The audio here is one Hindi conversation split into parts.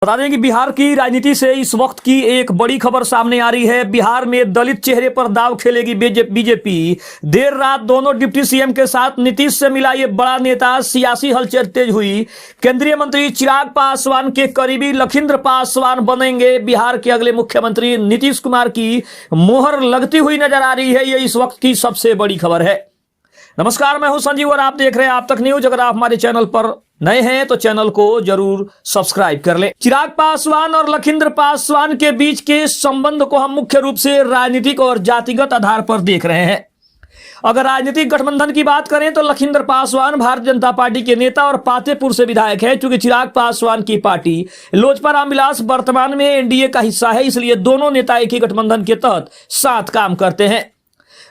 बता दें कि बिहार की राजनीति से इस वक्त की एक बड़ी खबर सामने आ रही है। बिहार में दलित चेहरे पर दांव खेलेगी बीजेपी। देर रात दोनों डिप्टी सीएम के साथ नीतीश से मिला ये बड़ा नेता। सियासी हलचल तेज हुई। केंद्रीय मंत्री चिराग पासवान के करीबी लखिंद्र पासवान बनेंगे बिहार के अगले मुख्यमंत्री। नीतीश कुमार की मोहर लगती हुई नजर आ रही है। ये इस वक्त की सबसे बड़ी खबर है। नमस्कार, मैं हूं संजीव और आप देख रहे हैं आप तक न्यूज। अगर आप हमारे चैनल पर नए हैं तो चैनल को जरूर सब्सक्राइब कर लें। चिराग पासवान और लखिंद्र पासवान के बीच के संबंध को हम मुख्य रूप से राजनीतिक और जातिगत आधार पर देख रहे हैं। अगर राजनीतिक गठबंधन की बात करें तो लखिंद्र पासवान भारतीय जनता पार्टी के नेता और पातेपुर से विधायक है। चूंकि चिराग पासवान की पार्टी लोजपा रामविलास वर्तमान में एनडीए का हिस्सा है, इसलिए दोनों नेता एक ही गठबंधन के तहत साथ काम करते हैं।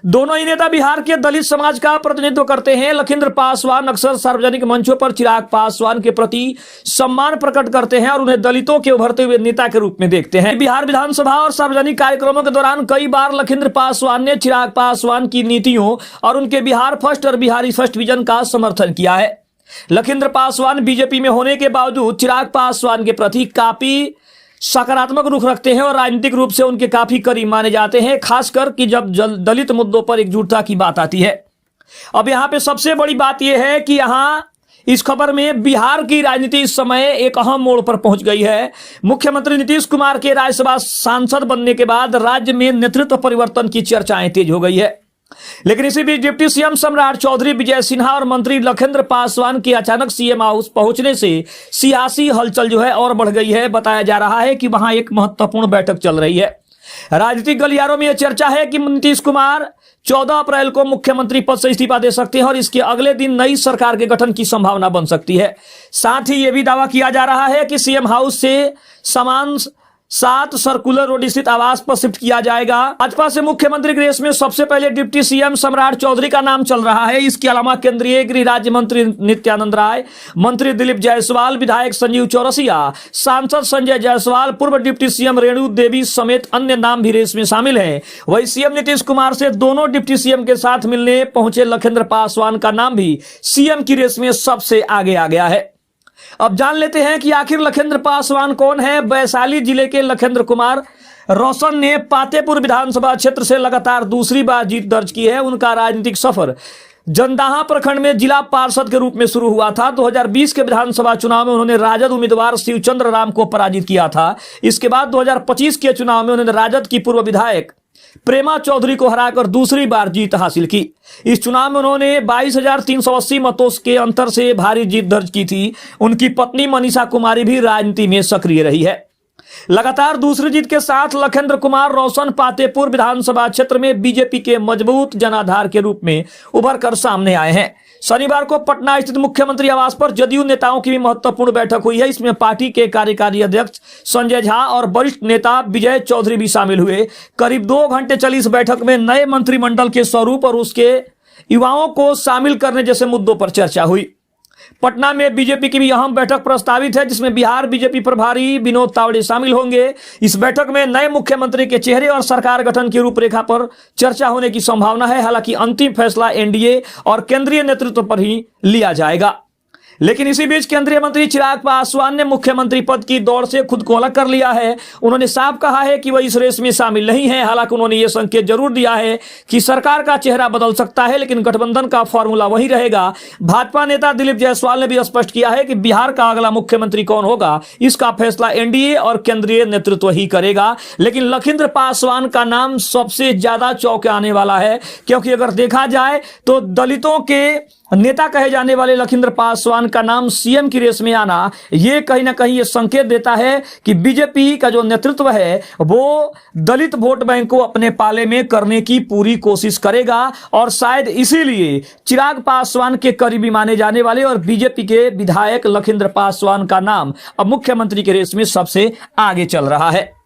दोनों ही नेता बिहार के दलित समाज का प्रतिनिधित्व करते हैं। लखिंद्र पासवान अक्सर सार्वजनिक मंचों पर चिराग पासवान के प्रति सम्मान प्रकट करते हैं और उन्हें दलितों के उभरते हुए नेता के रूप में देखते हैं। बिहार विधानसभा और सार्वजनिक कार्यक्रमों के दौरान कई बार लखिंद्र पासवान ने चिराग पासवान की नीतियों और उनके बिहार फर्स्ट और बिहारी फर्स्ट विजन का समर्थन किया है। लखिंद्र पासवान बीजेपी में होने के बावजूद चिराग पासवान के प्रति काफी सकारात्मक रुख रखते हैं और राजनीतिक रूप से उनके काफी करीब माने जाते हैं, खासकर कि जब दलित मुद्दों पर एकजुटता की बात आती है। अब यहां पे सबसे बड़ी बात यह है कि यहां इस खबर में बिहार की राजनीति इस समय एक अहम मोड़ पर पहुंच गई है। मुख्यमंत्री नीतीश कुमार के राज्यसभा सांसद बनने के बाद राज्य में नेतृत्व परिवर्तन की चर्चाएं तेज हो गई है। लेकिन इसी बीच डिप्टी सीएम सम्राट चौधरी, विजय सिन्हा और मंत्री लखिंद्र पासवान के अचानक सीएम हाउस पहुंचने से सियासी हलचल जो है और बढ़ गई है। बताया जा रहा है कि वहां एक महत्वपूर्ण बैठक चल रही है। राजनीतिक गलियारों में यह चर्चा है कि नीतीश कुमार 14 अप्रैल को मुख्यमंत्री पद से इस्तीफा दे सकते हैं और इसके अगले दिन नई सरकार के गठन की संभावना बन सकती है। साथ ही यह भी दावा किया जा रहा है कि सीएम हाउस से सामान 7 सर्कुलर रोड स्थित आवास पर शिफ्ट किया जाएगा। भाजपा से मुख्यमंत्री की रेस में सबसे पहले डिप्टी सीएम सम्राट चौधरी का नाम चल रहा है। इसके अलावा केंद्रीय गृह राज्य मंत्री नित्यानंद राय, मंत्री दिलीप जायसवाल, विधायक संजीव चौरसिया, सांसद संजय जायसवाल, पूर्व डिप्टी सीएम रेणु देवी समेत अन्य नाम भी रेस में शामिल हैं। वहीं सीएम नीतीश कुमार से दोनों डिप्टी सीएम के साथ मिलने पहुंचे लखिंद्र पासवान का नाम भी सीएम की रेस में सबसे आगे आ गया है। अब जान लेते हैं कि आखिर लखिंद्र पासवान कौन है। वैशाली जिले के लखिंद्र कुमार रोशन ने पातेपुर विधानसभा क्षेत्र से लगातार दूसरी बार जीत दर्ज की है। उनका राजनीतिक सफर जंदाहा प्रखंड में जिला पार्षद के रूप में शुरू हुआ था। 2020 के विधानसभा चुनाव में उन्होंने राजद उम्मीदवार शिवचंद्र राम को पराजित किया था। इसके बाद 2025 के चुनाव में उन्होंने राजद की पूर्व विधायक प्रेमा चौधरी को हराकर दूसरी बार जीत हासिल की। इस चुनाव में उन्होंने 22,380 मतों के अंतर से भारी जीत दर्ज की थी। उनकी पत्नी मनीषा कुमारी भी राजनीति में सक्रिय रही है। लगातार दूसरी जीत के साथ लखिंद्र कुमार रोशन पातेपुर विधानसभा क्षेत्र में बीजेपी के मजबूत जनाधार के रूप में उभर कर सामने आए हैं। शनिवार को पटना स्थित मुख्यमंत्री आवास पर जदयू नेताओं की भी महत्वपूर्ण बैठक हुई है। इसमें पार्टी के कार्यकारी अध्यक्ष संजय झा और वरिष्ठ नेता विजय चौधरी भी शामिल हुए। करीब 2 घंटे चली इस बैठक में नए मंत्रिमंडल के स्वरूप और उसके युवाओं को शामिल करने जैसे मुद्दों पर चर्चा हुई। पटना में बीजेपी की भी अहम बैठक प्रस्तावित है, जिसमें बिहार बीजेपी प्रभारी विनोद तावड़े शामिल होंगे। इस बैठक में नए मुख्यमंत्री के चेहरे और सरकार गठन की रूपरेखा पर चर्चा होने की संभावना है। हालांकि अंतिम फैसला एनडीए और केंद्रीय नेतृत्व पर ही लिया जाएगा। लेकिन इसी बीच केंद्रीय मंत्री चिराग पासवान ने मुख्यमंत्री पद की दौड़ से खुद को अलग कर लिया है। उन्होंने साफ कहा है कि वह इस रेस में शामिल नहीं है। हालांकि उन्होंने यह संकेत जरूर दिया है कि सरकार का चेहरा बदल सकता है, लेकिन गठबंधन का फॉर्मूला वही रहेगा। भाजपा नेता दिलीप जायसवाल ने भी स्पष्ट किया है कि बिहार का अगला मुख्यमंत्री कौन होगा, इसका फैसला एनडीए और केंद्रीय नेतृत्व ही करेगा। लेकिन लखिंद्र पासवान का नाम सबसे ज्यादा चौंकाने वाला है, क्योंकि अगर देखा जाए तो दलितों के नेता कहे जाने वाले लखिंद्र पासवान का नाम सीएम की रेस में आना, यह कहीं ना कहीं यह संकेत देता है कि बीजेपी का जो नेतृत्व है वो दलित वोट बैंक को अपने पाले में करने की पूरी कोशिश करेगा। और शायद इसीलिए चिराग पासवान के करीबी माने जाने वाले और बीजेपी के विधायक लखिंद्र पासवान का नाम अब मुख्यमंत्री के रेस में सबसे आगे चल रहा है।